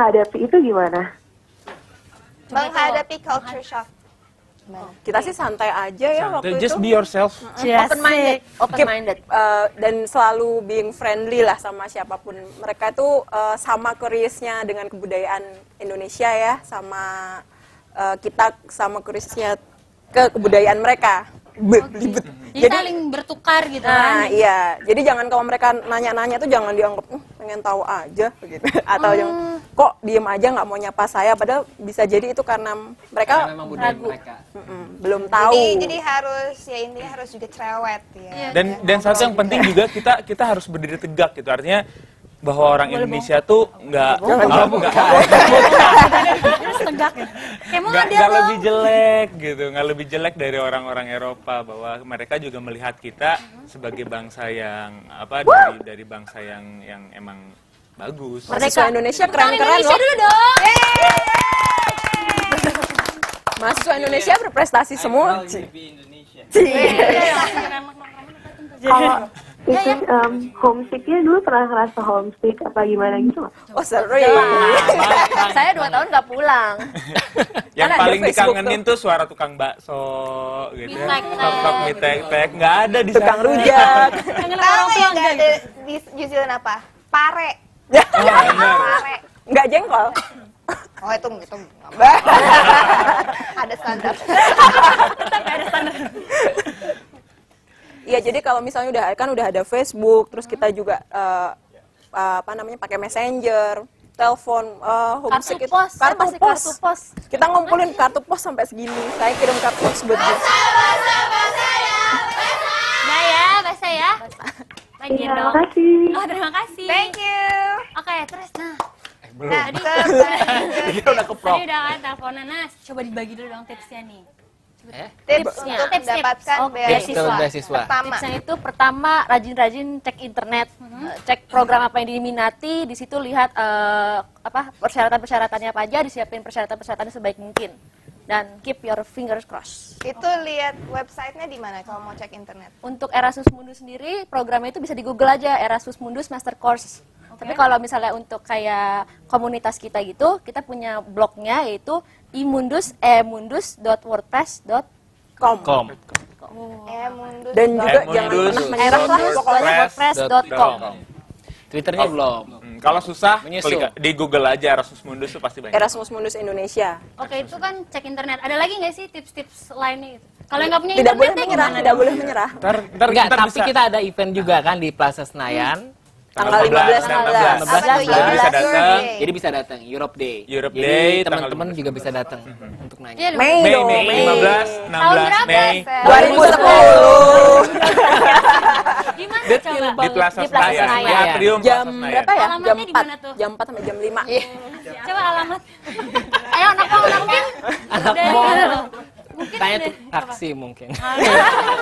menghadapi itu gimana? Menghadapi culture shock. Kita sih santai aja ya waktu itu. Just be yourself. Open-minded. Dan selalu being friendly lah sama siapapun. Mereka itu sama curious-nya dengan kebudayaan Indonesia ya, sama kita sama curious-nya ke kebudayaan mereka. Jadi saling bertukar gitu kan. Nah, iya. Jadi jangan kalau mereka nanya-nanya tuh jangan dianggap pengen tahu aja begitu. Atau yang kok diem aja nggak mau nyapa saya, padahal bisa jadi itu karena mereka ragu. Belum tahu. Jadi harus ya intinya harus juga cerewet ya. Dan satu yang penting juga kita harus berdiri tegak gitu. Artinya bahwa orang Indonesia tuh nggak lebih jelek gitu, nggak lebih jelek dari orang-orang Eropa, bahwa mereka juga melihat kita sebagai bangsa yang dari bangsa yang emang bagus. Mahasiswa Indonesia keren-keren loh. Dulu dong. Mahasiswa Indonesia berprestasi semua. Kalau itu homesicknya dulu pernah ngerasa homesick apa gimana gitu nggak? Oh seru. Saya 2 tahun nggak pulang. Yang paling dikangenin tuh suara tukang bakso gitu ya. Tok mitek-tek nggak ada di sana. Tukang rujak. Tahu yang nggak ada di New Zealand apa? Pare. Pare. Nggak jengkol. Oh itu ada standar. Iya, jadi kalau misalnya udah ada Facebook, terus kita juga pakai Messenger, telepon, homesick itu kartu pos. Kita ngumpulin kartu pos sampai segini. Saya kirim kartu pos buat dia. Nah ya, bahasa ya. Lagi Iya, dong. makasih. Oh, terima kasih. Thank you. Oke, terus Belum. tadi udah keprok. udah kan teleponan. Nah, coba dibagi dulu dong tipsnya nih. Tips Tipsnya. untuk mendapatkan beasiswa. Tipsnya itu pertama rajin-rajin cek internet, cek program apa yang diminati, di situ lihat persyaratan-persyaratannya apa aja, disiapin persyaratan-persyaratannya sebaik mungkin. Dan keep your fingers crossed. Itu lihat websitenya di mana kalau mau cek internet? Untuk Erasmus Mundus sendiri, programnya itu bisa di Google aja, Erasmus Mundus Master Course. Tapi kalau misalnya untuk kayak komunitas kita gitu, kita punya blognya yaitu emundus.wordpress.com. Dan juga jangan pernah menyerah lah, pokoknya wordpress.com. Twitternya belum. Kalau susah, Menyusul. di Google aja Erasmus Mundus tuh pasti banyak. Erasmus Mundus Indonesia. Oke, itu kan cek internet. Ada lagi nggak sih tips-tips lainnya gitu? Kalau nggak punya Tidak boleh internet menyerah, tidak boleh menyerah. Enggak, tapi kita ada event juga kan di Plaza Senayan. Tanggal 15 dan 16. Jadi bisa datang. Jadi bisa datang Europe Day. Europe Jadi Day, teman-teman juga bisa datang untuk nanya. Iya, Mei dong, Mei 15, 16 Mei 2010. Gimana di coba? Plaza Di Plaza Senayan, Senayan. di atrium Jam Plaza Senayan. berapa ya? Alamatnya Jam di 4. mana tuh? Jam 4 sampai jam 5. Coba alamat. Ayo anak-anaknya. Anak mall. Tanya tuh taksi mungkin.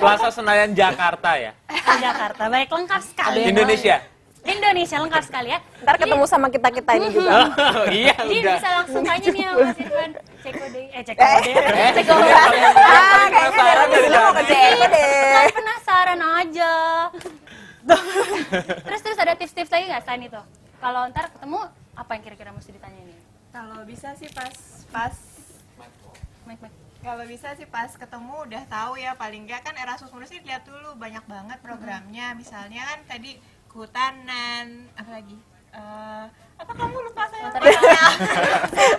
Plaza Senayan Jakarta ya. Jakarta. Baik, lengkap sekali. Indonesia. Indonesia lengkap sekali ya. Ntar ketemu sama kita-kita ini juga. Oh iya Jadi udah. bisa langsung tanya nih sama Mas Irfan. Cekode. Cekode. Kayaknya dari dulu mau ke CFD deh. Saya penasaran aja. Terus ada tips-tips lagi nggak selain itu? Kalau ntar ketemu, apa yang kira-kira mesti ditanya nih? Kalau bisa sih pas Mike. kalau bisa sih pas ketemu udah tahu ya, paling nggak kan Erasmus Mundus sih lihat dulu banyak banget programnya. Misalnya kan tadi kehutanan, apa lagi? Apa kamu lupa saya?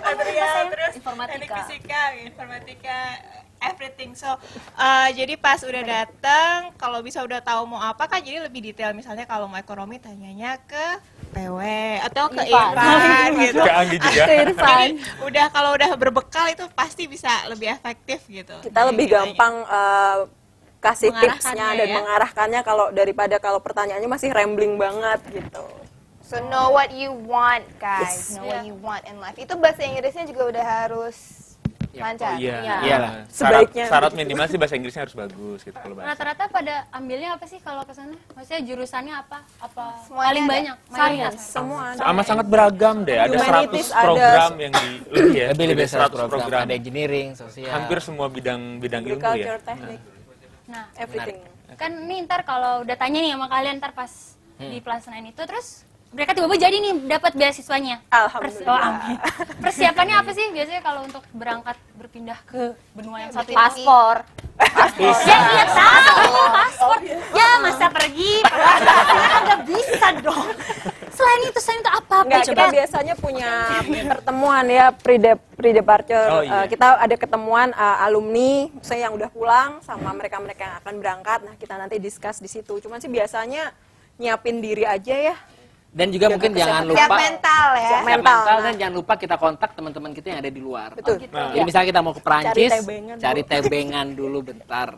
Material, terus teknik fisika, informatika, everything. So jadi pas udah datang, kalau bisa udah tahu mau apa kan, jadi lebih detail. Misalnya kalau mau ekonomi tanyanya ke PW atau ke Irfan gitu. Ke Anggi juga. Jadi udah kalau udah berbekal itu pasti bisa lebih efektif gitu. Kita lebih gampang kasih tipsnya dan ya. mengarahkannya daripada kalau pertanyaannya masih rambling banget gitu. So know what you want, guys. Know what you want in life. Itu bahasa Inggrisnya juga udah harus lancar. Iyalah. Sebaiknya. Syarat minimal sih bahasa Inggrisnya harus bagus gitu kalau bahasa. Rata-rata pada ambilnya apa sih kalau ke sana? Maksudnya jurusannya apa? Semuanya Paling ada. banyak? Science, semua. Sama sangat beragam deh. Ada 100 Humanities ada. program yang Lebih ada 100 program. Ada engineering, sosial. Hampir semua bidang ilmu Agriculture, ya. teknik, Nah, everything. kan nih ntar kalau udah tanya nih sama kalian ntar pas di Plaza Senayan itu, terus mereka tiba-tiba jadi nih dapat beasiswanya. Alhamdulillah. Amin. Persiapannya apa sih biasanya kalau untuk berangkat berpindah ke benua yang satu ini? Paspor. Ya iya tahu paspor. Ya masa pergi? Nggak bisa dong. Selain itu apa Enggak, coba? kita biasanya punya pertemuan ya pre-departure. Oh, iya. Kita ada ketemuan alumni, misalnya yang udah pulang sama mereka-mereka yang akan berangkat. Nah, kita nanti discuss di situ. Cuman sih biasanya nyiapin diri aja ya. Dan juga mungkin jangan lupa Siap mental ya. Siap siap mental. mental dan jangan lupa kita kontak teman-teman kita yang ada di luar. Betul. Jadi misalnya kita mau ke Perancis, tebengan cari tebengan dulu bentar.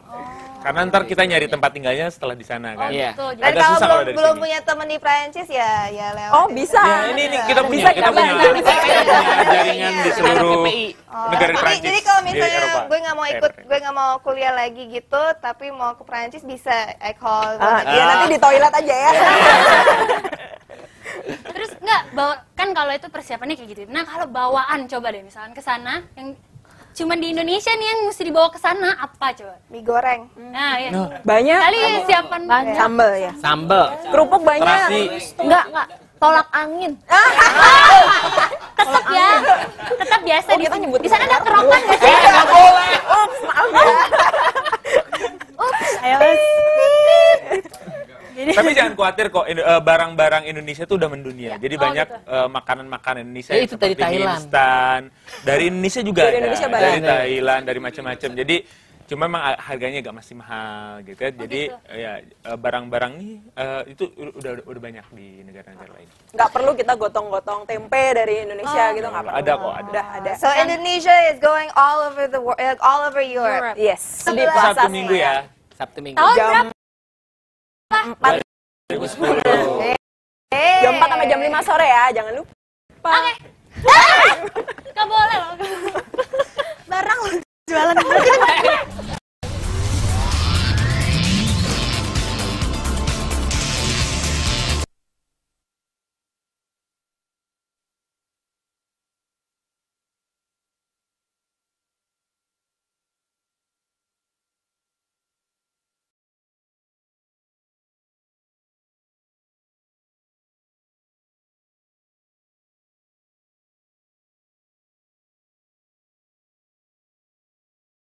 Karena ntar kita nyari tempat tinggalnya setelah di sana kan. Iya. Tuh, Dan Agak kalau susah kalau dari belum sini. punya teman di Prancis ya lewat. Oh, bisa. Ya, ini kita punya, Bisa kita punya, kita kita punya jaringan di seluruh PPI. negara di Jadi, Prancis. jadi kalau di misalnya Eropa. gue nggak mau ikut, gue nggak mau kuliah lagi gitu, tapi mau ke Prancis bisa I call. Iya, nanti di toilet aja ya. Terus enggak bawa kan kalau itu persiapannya kayak gitu. Nah, kalau bawaan coba deh misalkan ke sana yang cuman di Indonesia nih yang mesti dibawa ke sana apa coba? Mie goreng. Nah, ya. Banyak. Kali siapan Sambel ya. Sambel. Kerupuk banyak. Terasi. Enggak. Tolak angin. tetap ya. Tetap biasa di kita nyebut di sana ada kerokan enggak sih? Nggak boleh. Ups, maaf ya. Tapi jangan khawatir kok, barang-barang Indonesia tuh udah mendunia. Jadi banyak makanan-makanan Indonesia Ya, itu dari seperti mie Thailand. instan. Dari Indonesia juga Dari ada. Indonesia Dari banyak. Thailand, dari macam-macam. Jadi cuma memang harganya agak masih mahal gitu ya. Jadi ya barang-barang nih itu udah banyak di negara-negara lain. Nggak perlu kita gotong-gotong tempe dari Indonesia gitu, nggak perlu. Ada kok, ada. Udah ada. So Indonesia is going all over the world, all over Europe. Yes. Di Sabtu Plaza Minggu ya. Sabtu Minggu. Tahun jam berapa? 2010. jam 4 sampai jam 5 sore ya, jangan lupa. Oke.